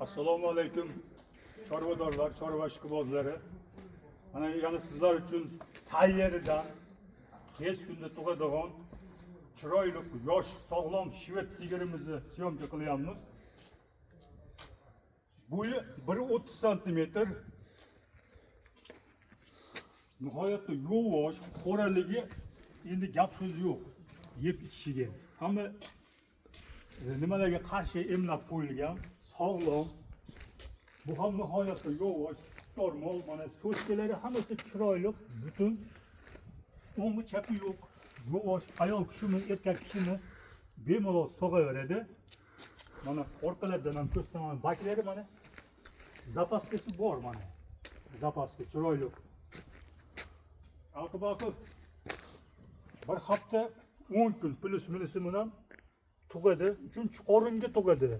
Assalomu alaykum chorvadorlar, chorva ishqibozlari. Mana yana sizlar uchun tayyaridan tez kunda tug'adigan chiroyli, yosh, sog'lom shved sigirimizni syomka qilyapmiz. Bo'yi 1.30 cm. Nihoyatda yo'vosh, xo'raligi endi gap so'z yo'q. Yeb ichishiga. Hamma nimalarga qarshi emlab qo'yilgan, sog'lom. Bu ham nihoyatda yo'vosh, normal, mana so'zlari hammasi chiroyli, butun. O'ngi chapi yo'q. Yo'vosh ayol kishimi, erkak kishimi bemalol sog'averadi. Mana orqalardan ham ko'rsataman, baklari mana zapaskasi bor mana. Zapaska chiroyli. Aqibati bir hafta 10 kun plus minus bilan tug'adi. 3-qoringa tug'adi.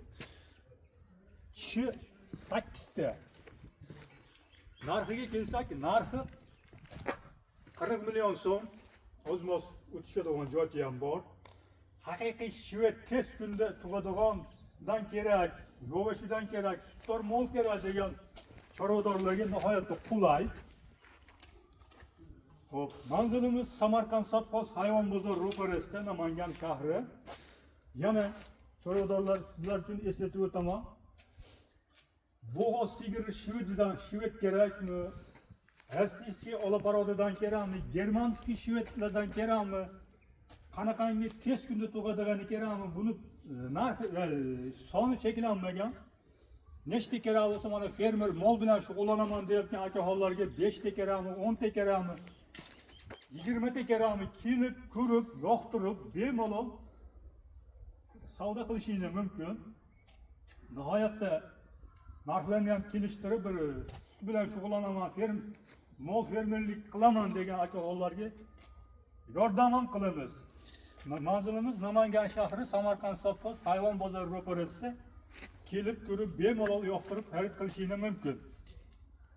Tishi 8 ta. Narxiga kelsak, narxi 40 million so'm. O'zimiz o'tishadigan joyi ham bor. Haqiqiy shved tez kunda tug'adigandan kerak, yo'vashidan kerak, sutdor mol kerak degan chorvadorlarga nihoyatda qulay. Hop, manzilimiz Samarqand Sotqoz hayvon bozor ro'parasida, Namangan shahri. Yana chorvadorlar sizlar uchun eslatib o'taman. Bo'g'oz sigiri shved kerakmi? Rossiyskiy olaparodidan kerakmi? Germanskiy shvedlardan kerakmi? Qanaqangi tez kunda tug'adigani kerakmi? Buni narxi soni cheklanmagan. Nechta kerak bo'lsa, mana fermer mol bilan shug'ullanaman deyotgan akaxonlarga 5 ta kerakmi, 10 ta kerakmi, 20 ta kerakmi, kelib, ko'rib, yoqtirib, bemalol savdo qilishingiz mumkin. Nihoyatda narxlarni ham kelishtirib, bir sut bilan shug'ullanaman, mol fermerlik qilaman degan akaxonlarga yordam ham qilamiz. Manzilimiz Namangan shahri, Samarqand Sotqoz hayvon bozori ro'parasida. Kelib ko'rib, bemalol yoqtirib xarid qilishingiz mumkin.